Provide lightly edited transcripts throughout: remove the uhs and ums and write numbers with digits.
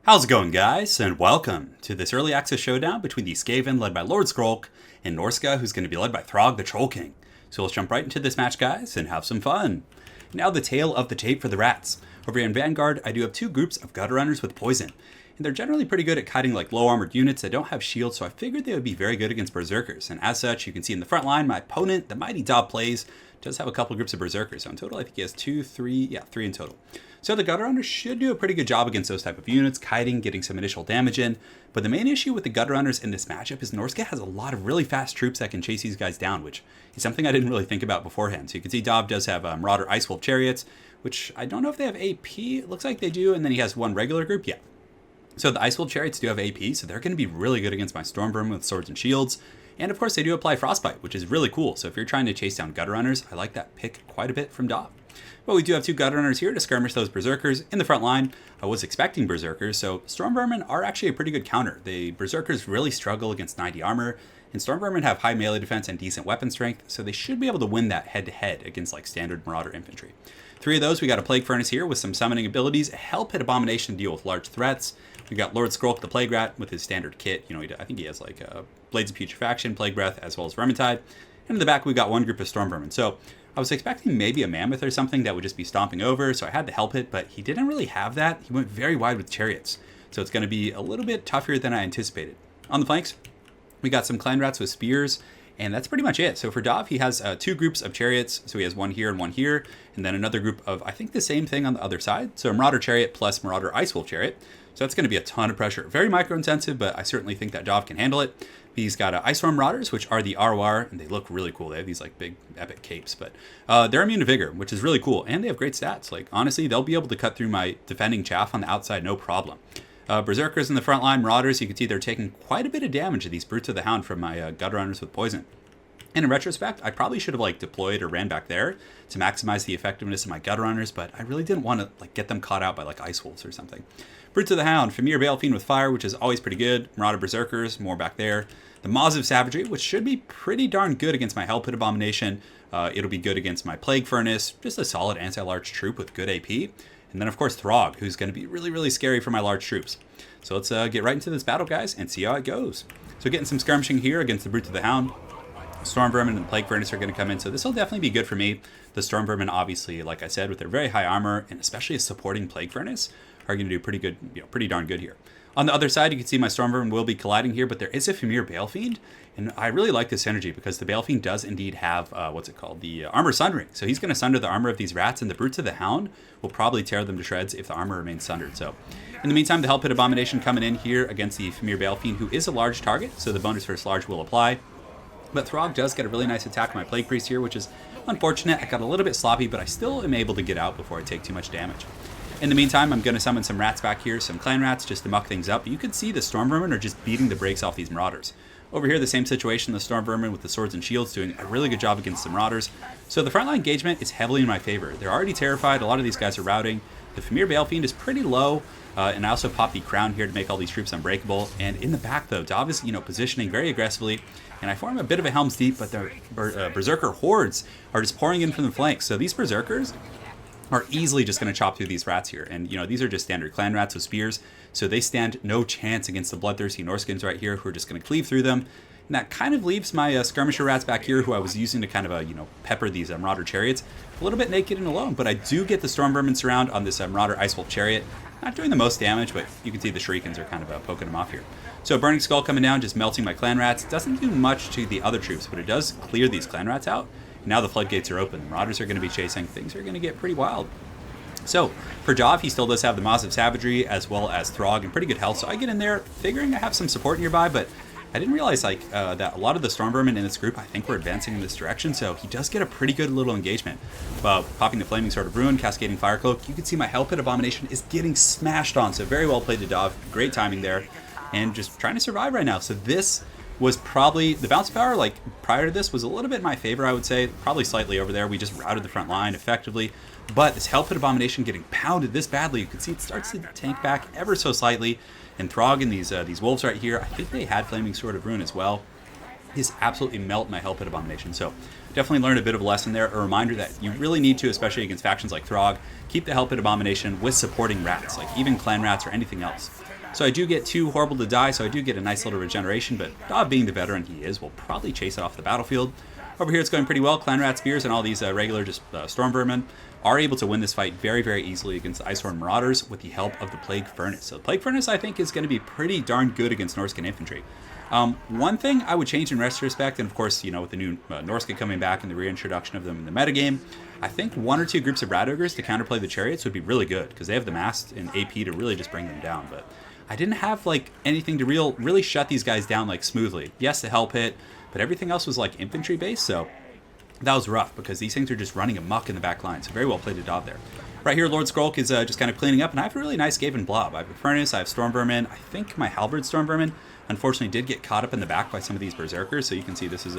How's it going, guys? And welcome to this early access showdown between the Skaven, led by Lord Skrolk, and Norsca, who's going to be led by Throg, the Troll King. So let's jump right into this match, guys, and have some fun. Now the tail of the tape for the rats. Over here in Vanguard, I do have two groups of gutter runners with poison. And they're generally pretty good at kiting like low armored units that don't have shields, so I figured they would be very good against berserkers. And as such, you can see in the front line, my opponent, the mighty Dob Plays, does have a couple groups of berserkers. So in total, I think he has three in total. So the gutter runners should do a pretty good job against those type of units, kiting, getting some initial damage in. But the main issue with the gutter runners in this matchup is Norsca has a lot of really fast troops that can chase these guys down, which is something I didn't really think about beforehand. So you can see Dob does have Marauder Ice Wolf Chariots, which I don't know if they have AP. It looks like they do, and then he has one regular group. Yeah. So the Ice Wolf Chariots do have AP, so they're going to be really good against my Storm Vermin with swords and shields. And of course, they do apply Frostbite, which is really cool. So if you're trying to chase down gutter runners, I like that pick quite a bit from Dob. But we do have two gutter runners here to skirmish those berserkers in the front line. I was expecting berserkers, so Storm Vermin are actually a pretty good counter. The berserkers really struggle against 90 armor, and Storm Vermin have high melee defense and decent weapon strength, so they should be able to win that head-to-head against like standard Marauder infantry. Three of those, we got a Plague Furnace here with some summoning abilities, a Hell Pit Abomination to deal with large threats. We got Lord Skrolk the Plague Rat with his standard kit. You know, I think he has like Blades of Putrefaction, Plague Breath, as well as Vermintide. And in the back, we got one group of Storm Vermin. So I was expecting maybe a Mammoth or something that would just be stomping over, so I had the Hell Pit, but he didn't really have that. He went very wide with Chariots, so it's going to be a little bit tougher than I anticipated. On the flanks, we got some Clan Rats with Spears, and that's pretty much it. So for Dov, he has two groups of Chariots, so he has one here, and then another group of, I think, the same thing on the other side. So a Marauder Chariot plus Marauder Ice Wolf Chariot. So that's going to be a ton of pressure. Very micro-intensive, but I certainly think that Dov can handle it. He's got Ice Storm Marauders, which are the ROR, and they look really cool. They have these like big epic capes, but they're immune to Vigor, which is really cool, and they have great stats. Like, honestly, they'll be able to cut through my defending chaff on the outside, no problem. Berserkers in the front line, Marauders, you can see they're taking quite a bit of damage to these Brutes of the Hound from my gutter runners with poison. And in retrospect, I probably should have like deployed or ran back there to maximize the effectiveness of my gutter runners, but I really didn't want to like get them caught out by like Ice Wolves or something. Brutes of the Hound, Famir Balefiend with Fire, which is always pretty good. Marauder Berserkers, more back there. The Maws of Savagery, which should be pretty darn good against my Hell Pit Abomination. It'll be good against my Plague Furnace, just a solid anti-large troop with good AP. And then of course Throg, who's going to be really, really scary for my large troops. So let's get right into this battle, guys, and see how it goes. So getting some skirmishing here against the Brutes of the Hound. Storm Vermin and Plague Furnace are going to come in, so this will definitely be good for me. The Storm Vermin, obviously, like I said, with their very high armor, and especially a supporting Plague Furnace, are going to do pretty good, pretty darn good here. On the other side, you can see my Storm Vermin will be colliding here, but there is a Famir Balefiend, and I really like this synergy because the Balefiend does indeed have, the Armor Sundering. So he's going to sunder the armor of these rats, and the Brutes of the Hound will probably tear them to shreds if the armor remains sundered. So in the meantime, the Hell Pit Abomination coming in here against the Famir Balefiend, who is a large target, so the bonus versus large will apply. But Throg does get a really nice attack on my Plague Priest here, which is unfortunate. I got a little bit sloppy, but I still am able to get out before I take too much damage. In the meantime, I'm going to summon some rats back here, some Clan Rats, just to muck things up. But you can see the Storm Vermin are just beating the brakes off these Marauders. Over here, the same situation, the Storm Vermin with the Swords and Shields doing a really good job against the Marauders. So the frontline engagement is heavily in my favor. They're already terrified. A lot of these guys are routing. The Famir Balefiend is pretty low. And I also pop the Crown here to make all these troops unbreakable. And in the back, though, Dov is, positioning very aggressively. And I form a bit of a Helm's Deep, but the Berserker hordes are just pouring in from the flanks. So these Berserkers are easily just going to chop through these rats here. And, these are just standard Clan Rats with spears. So they stand no chance against the bloodthirsty Norskins right here, who are just going to cleave through them. And that kind of leaves my skirmisher rats back here, who I was using to kind of, pepper these Marauder Chariots, a little bit naked and alone. But I do get the Storm Vermin surround on this Marauder Ice Wolf Chariot. Not doing the most damage, but you can see the Shurikens are kind of poking them off here. So Burning Skull coming down, just melting my Clan Rats. Doesn't do much to the other troops, but it does clear these Clan Rats out. Now the floodgates are open. The Marauders are going to be chasing. Things are going to get pretty wild. So for Dov, he still does have the Maws of Savagery as well as Throg and pretty good health. So I get in there figuring I have some support nearby, but I didn't realize that a lot of the Storm Vermin in this group, I think, were advancing in this direction. So he does get a pretty good little engagement. Popping the Flaming Sword of Ruin, cascading Fire Cloak. You can see my Hell Pit Abomination is getting smashed on. So very well played to Dov. Great timing there. And just trying to survive right now. So this was probably, the bounce power, like prior to this, was a little bit in my favor, I would say. Probably slightly over there. We just routed the front line effectively. But this Hell Pit Abomination getting pounded this badly, you can see it starts to tank back ever so slightly. And Throg and these wolves right here, I think they had Flaming Sword of Ruin as well. He's absolutely melt my Hell Pit Abomination. So definitely learned a bit of a lesson there. A reminder that you really need to, especially against factions like Throg, keep the Hell Pit Abomination with supporting rats, like even clan rats or anything else. So I do get 2 horrible to die, so I do get a nice little regeneration, but Dob, being the veteran he is, will probably chase it off the battlefield. Over here it's going pretty well. Clan Rat Spears and all these regular just Storm Vermin are able to win this fight very, very easily against the Icehorn Marauders with the help of the Plague Furnace. So the Plague Furnace, I think, is going to be pretty darn good against Norscan infantry. One thing I would change in retrospect, and of course, with the new Norsca coming back and the reintroduction of them in the metagame, I think 1 or 2 groups of Rat Ogres to counterplay the Chariots would be really good, because they have the Mast and AP to really just bring them down. But I didn't have anything to really shut these guys down smoothly. Yes, the Hell Pit, but everything else was infantry based, so that was rough because these things are just running amok in the back line. So very well played to Dob there. Right here, Lord Skrulk is just kind of cleaning up, and I have a really nice Skaven blob. I have a Furnace, I have Storm Vermin. I think my Halberd Storm Vermin unfortunately did get caught up in the back by some of these Berserkers, so you can see this is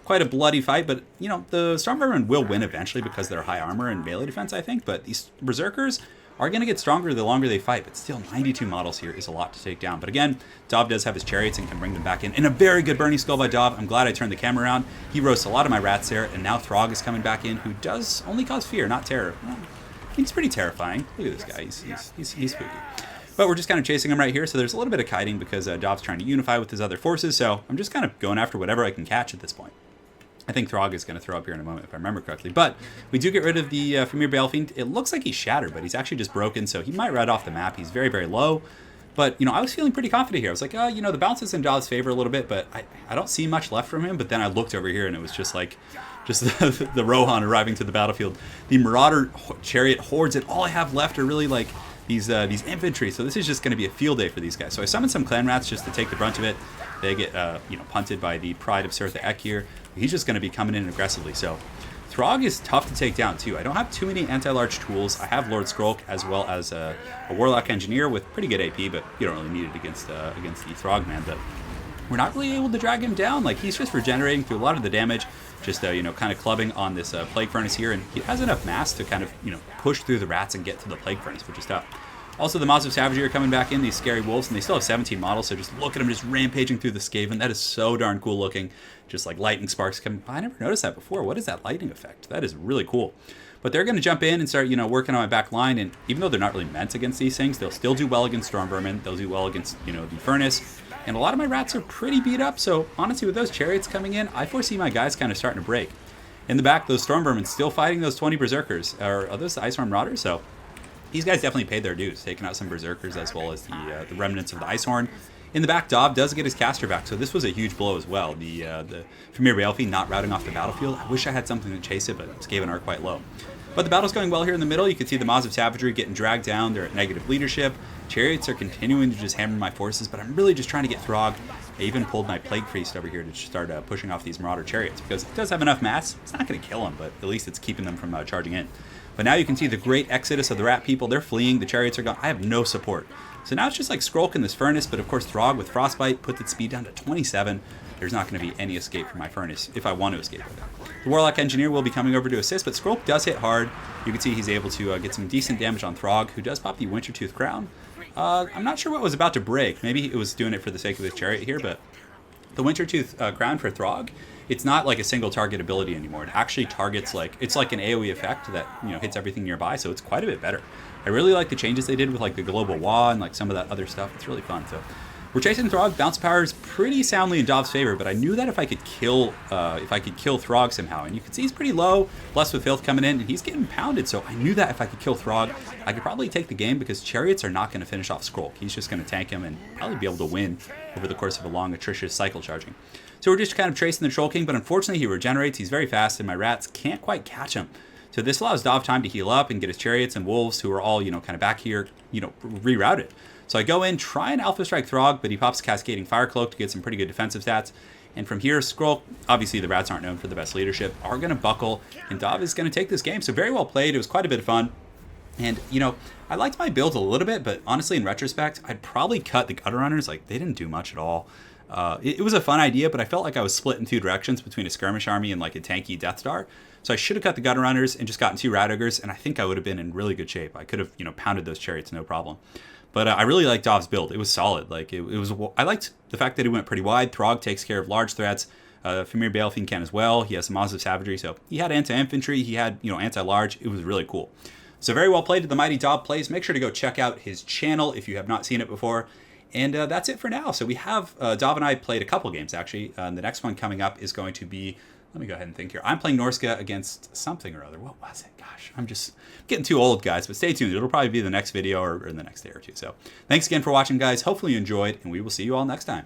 quite a bloody fight, but the Storm Vermin will win eventually because they're high armor and melee defense, I think, but these Berserkers are going to get stronger the longer they fight, but still 92 models here is a lot to take down. But again, Dob does have his Chariots and can bring them back in. And a very good Burning Skull by Dob. I'm glad I turned the camera around. He roasts a lot of my rats there, and now Throg is coming back in, who does only cause fear, not terror. Well, he's pretty terrifying. Look at this guy. He's spooky. But we're just kind of chasing him right here, so there's a little bit of kiting because Dob's trying to unify with his other forces, so I'm just kind of going after whatever I can catch at this point. I think Throg is going to throw up here in a moment, if I remember correctly. But we do get rid of the Premier Balefiend. It looks like he's shattered, but he's actually just broken, so he might ride off the map. He's very, very low. But, I was feeling pretty confident here. I was like, the bounce is in Dob's favor a little bit, but I don't see much left from him. But then I looked over here, and it was just the Rohan arriving to the battlefield. The Marauder Chariot hordes, and all I have left are really, these infantry. So this is just going to be a field day for these guys. So I summoned some Clan Rats just to take the brunt of it. They get, punted by the Pride of Cirtha Ek here. He's just going to be coming in aggressively. So Throg is tough to take down too. I don't have too many anti-large tools. I have Lord Skrulk as well as a Warlock Engineer with pretty good AP, but you don't really need it against the Throg man. But we're not really able to drag him down. He's just regenerating through a lot of the damage, just kind of clubbing on this Plague Furnace here, and he has enough mass to kind of push through the rats and get to the Plague Furnace, which is tough. Also, the Maws of Savagery are coming back in, these scary wolves, and they still have 17 models, so just look at them just rampaging through the Skaven. That is so darn cool looking. Just lightning sparks coming. I never noticed that before. What is that lightning effect? That is really cool. But they're going to jump in and start, working on my back line, and even though they're not really meant against these things, they'll still do well against Storm Vermin. They'll do well against, the Furnace. And a lot of my rats are pretty beat up, so honestly, with those Chariots coming in, I foresee my guys kind of starting to break. In the back, those Storm Vermin still fighting those 20 Berserkers. Are those the Icehorn Marauders? So these guys definitely paid their dues, taking out some Berserkers as well as the remnants of the Icehorn. In the back, Dob does get his caster back, so this was a huge blow as well. The Premier Balefiend not routing off the battlefield. I wish I had something to chase it, but Skaven are quite low. But the battle's going well here in the middle. You can see the Maws of Savagery getting dragged down. They're at negative leadership. Chariots are continuing to just hammer my forces, but I'm really just trying to get Throg. I even pulled my Plague Priest over here to start pushing off these Marauder Chariots, because it does have enough mass. It's not going to kill them, but at least it's keeping them from charging in. But now you can see the great exodus of the rat people. They're fleeing. The Chariots are gone. I have no support. So now it's just Skrulk in this Furnace, but of course Throg with Frostbite puts its speed down to 27. There's not going to be any escape from my Furnace if I want to escape with it. The Warlock Engineer will be coming over to assist, but Skrulk does hit hard. You can see he's able to get some decent damage on Throg, who does pop the Wintertooth Crown. I'm not sure what was about to break. Maybe it was doing it for the sake of his Chariot here, but the Wintertooth Crown for Throg, it's not a single target ability anymore. It actually targets it's like an AoE effect that hits everything nearby, so it's quite a bit better. I really like the changes they did with the global wall and some of that other stuff. It's really fun. So we're chasing Throg. Bounce power is pretty soundly in Dob's favor, but I knew that if I could kill Throg somehow, and you can see he's pretty low, blessed with filth coming in, and he's getting pounded. So I knew that if I could kill Throg, I could probably take the game, because Chariots are not going to finish off Skrulk. He's just going to tank him and probably be able to win over the course of a long, atrocious cycle charging. So we're just kind of tracing the Troll King, but unfortunately he regenerates. He's very fast, and my rats can't quite catch him. So this allows Dob time to heal up and get his Chariots and Wolves, who are all, kind of back here, rerouted. So I go in, try and Alpha Strike Throg, but he pops Cascading Fire Cloak to get some pretty good defensive stats. And from here, Skrulk, obviously the rats aren't known for the best leadership, are going to buckle, and Dob is going to take this game. So very well played. It was quite a bit of fun. And, I liked my build a little bit, but honestly, in retrospect, I'd probably cut the Gutter Runners. They didn't do much at all. It was a fun idea, but I felt like I was split in two directions between a skirmish army and a tanky Death Star. So I should have cut the Gutter Runners and just gotten 2 Rat Ogres, and I think I would have been in really good shape. I could have, pounded those Chariots, no problem. But I really liked Dob's build. It was solid. I liked the fact that he went pretty wide. Throg takes care of large threats. Famir Balefin can as well. He has some Oz of Savagery, so he had anti-infantry, he had, anti-large. It was really cool. So very well played to the Mighty Dob Plays. Make sure to go check out his channel if you have not seen it before. And that's it for now. So we have, Dob and I played a couple games, actually. The next one coming up is going to be, let me go ahead and think here. I'm playing Norsca against something or other. What was it? Gosh, I'm just getting too old, guys. But stay tuned. It'll probably be the next video or in the next day or two. So thanks again for watching, guys. Hopefully you enjoyed, and we will see you all next time.